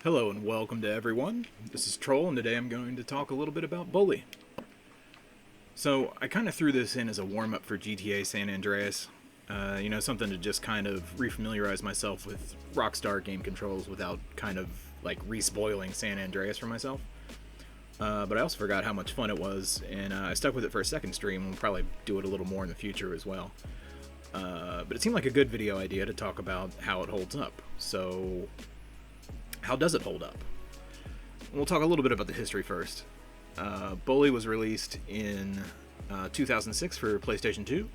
Hello and welcome to everyone. This is Troll, and today I'm going to talk a little bit about Bully. So, I kind of threw this in as a warm-up for GTA San Andreas. Something to just kind of refamiliarize myself with Rockstar game controls without kind of, re-spoiling San Andreas for myself. But I also forgot how much fun it was, and I stuck with it for a second stream. We'll probably do it a little more in the future as well. But it seemed like a good video idea to talk about how it holds up. So, how does it hold up? We'll talk a little bit about the history first. Bully was released in 2006 for PlayStation 2,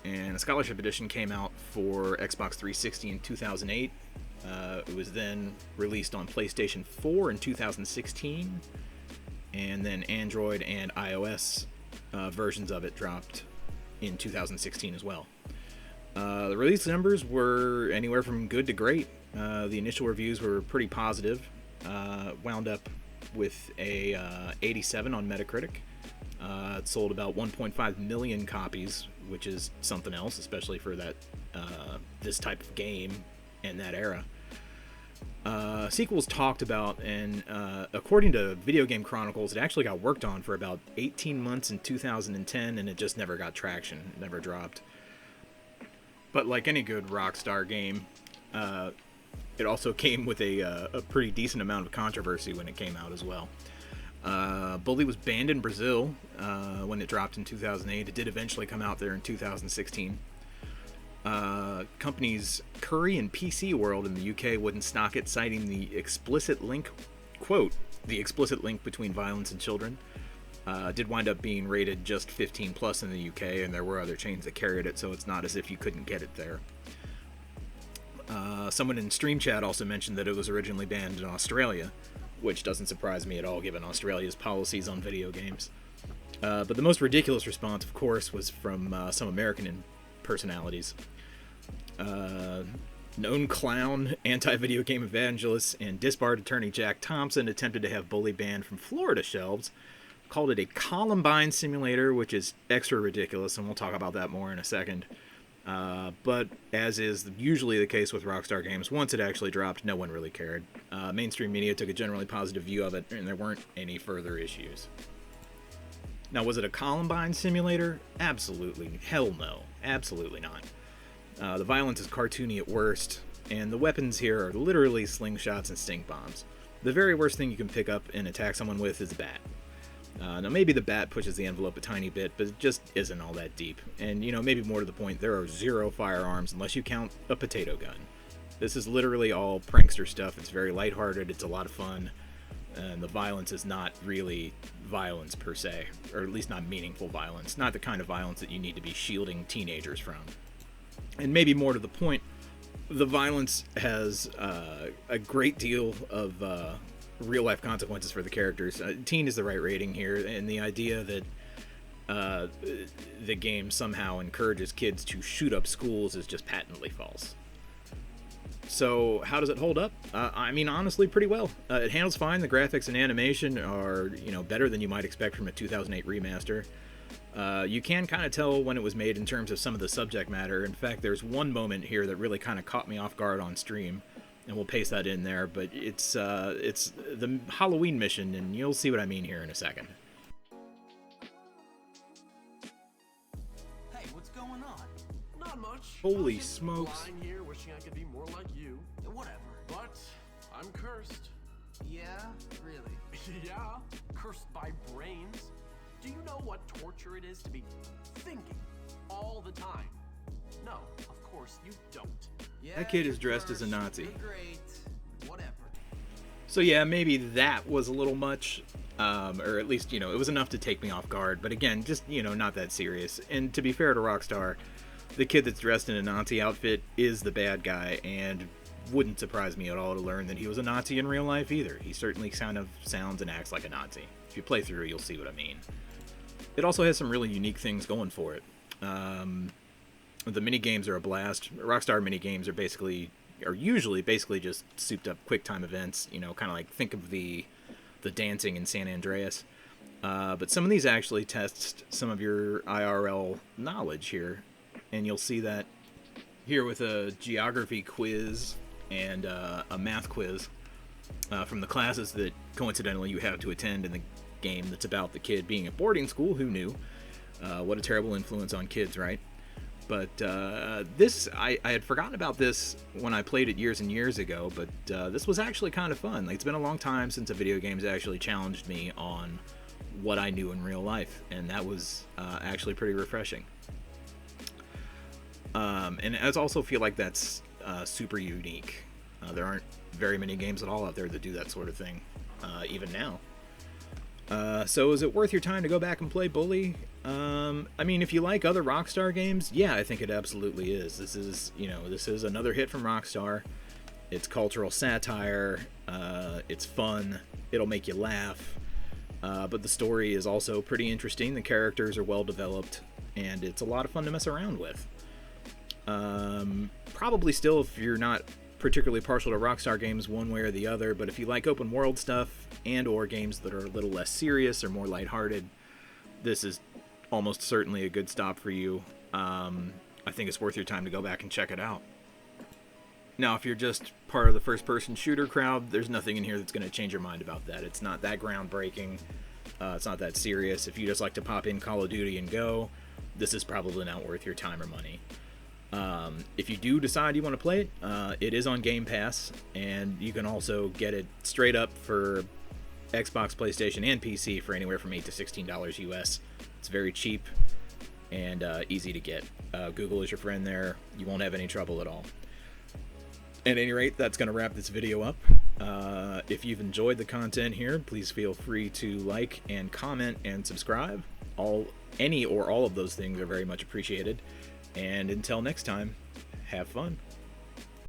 and a Scholarship Edition came out for Xbox 360 in 2008. It was then released on PlayStation 4 in 2016, and then Android and iOS versions of it dropped in 2016 as well. The release numbers were anywhere from good to great. The initial reviews were pretty positive. Wound up with a 87 on Metacritic. It sold about 1.5 million copies, which is something else, especially for that this type of game in that era. Sequels talked about, and according to Video Game Chronicles, it actually got worked on for about 18 months in 2010, and it just never got traction, never dropped. But like any good Rockstar game, it also came with a pretty decent amount of controversy when it came out as well. Bully was banned in Brazil when it dropped in 2008. It did eventually come out there in 2016. Companies Curry and PC World in the UK wouldn't stock it, citing the explicit link, quote, the explicit link between violence and children. Did wind up being rated just 15 plus in the UK, and there were other chains that carried it, so it's not as if you couldn't get it there. Someone in Stream Chat also mentioned that it was originally banned in Australia, which doesn't surprise me at all given Australia's policies on video games. But the most ridiculous response, of course, was from some American personalities. Known clown, anti-video game evangelist, and disbarred attorney Jack Thompson attempted to have Bully banned from Florida shelves, called it a Columbine simulator, which is extra ridiculous, and we'll talk about that more in a second. But as is usually the case with Rockstar games, once it actually dropped, no one really cared. Mainstream media took a generally positive view of it, and there weren't any further issues. Now, was it a Columbine simulator? Absolutely. Hell no. Absolutely not. The violence is cartoony at worst, and the weapons here are literally slingshots and stink bombs. The very worst thing you can pick up and attack someone with is a bat. Now, maybe the bat pushes the envelope a tiny bit, but it just isn't all that deep. And, maybe more to the point, there are zero firearms unless you count a potato gun. This is literally all prankster stuff. It's very lighthearted, it's a lot of fun, and the violence is not really violence per se, or at least not meaningful violence. Not the kind of violence that you need to be shielding teenagers from. And maybe more to the point, the violence has a great deal of real-life consequences for the characters. Teen is the right rating here, and the idea that the game somehow encourages kids to shoot up schools is just patently false. So, how does it hold up? Honestly, pretty well. It handles fine. The graphics and animation are, better than you might expect from a 2008 remaster. You can kind of tell when it was made in terms of some of the subject matter. In fact, there's one moment here that really kind of caught me off guard on stream, and we'll paste that in there, but it's the Halloween mission, and you'll see what I mean here in a second. Hey, what's going on? Not much. Holy I'm just smokes. lying here wishing I could be more like you, Whatever. but I'm cursed. Yeah, really. Yeah, cursed by brains. Do you know what torture it is to be thinking all the time? No, of course you don't. Yeah, That kid you're is dressed as a cursed. Nazi. You're great. Whatever. So yeah, maybe that was a little much, or at least, it was enough to take me off guard, but again, just, not that serious. And to be fair to Rockstar, the kid that's dressed in a Nazi outfit is the bad guy, and wouldn't surprise me at all to learn that he was a Nazi in real life either. He certainly kind of sounds and acts like a Nazi. If you play through, you'll see what I mean. It also has some really unique things going for it. The mini-games are a blast. Rockstar mini-games are usually just souped up quick time events, kind of like think of the dancing in San Andreas. But some of these actually test some of your IRL knowledge here, and you'll see that here with a geography quiz and a math quiz. from the classes that coincidentally you have to attend in the game that's about the kid being at boarding school. Who knew? What a terrible influence on kids, right? But I had forgotten about this when I played it years and years ago, but this was actually kind of fun. Like, it's been a long time since a video game's actually challenged me on what I knew in real life, and that was actually pretty refreshing. And I also feel like that's super unique. There aren't very many games at all out there that do that sort of thing, even now. So is it worth your time to go back and play Bully? I mean, if you like other Rockstar games, yeah, I think it absolutely is. This is another hit from Rockstar. It's cultural satire. It's fun. It'll make you laugh. But the story is also pretty interesting. The characters are well developed, and it's a lot of fun to mess around with. Probably still, if you're not particularly partial to Rockstar games one way or the other, but if you like open world stuff and or games that are a little less serious or more lighthearted, this is almost certainly a good stop for you. I think it's worth your time to go back and check it out. Now, if you're just part of the first-person shooter crowd, there's nothing in here that's going to change your mind about that. It's not that groundbreaking. It's not that serious. If you just like to pop in Call of Duty and go, this is probably not worth your time or money. If you do decide you want to play it, it is on Game Pass, and you can also get it straight up for Xbox, PlayStation, and PC for anywhere from $8 to $16 US. It's very cheap and easy to get. Google is your friend there. You won't have any trouble at all. At any rate, that's going to wrap this video up. If you've enjoyed the content here, please feel free to like and comment and subscribe. Any or all of those things are very much appreciated. And until next time, have fun.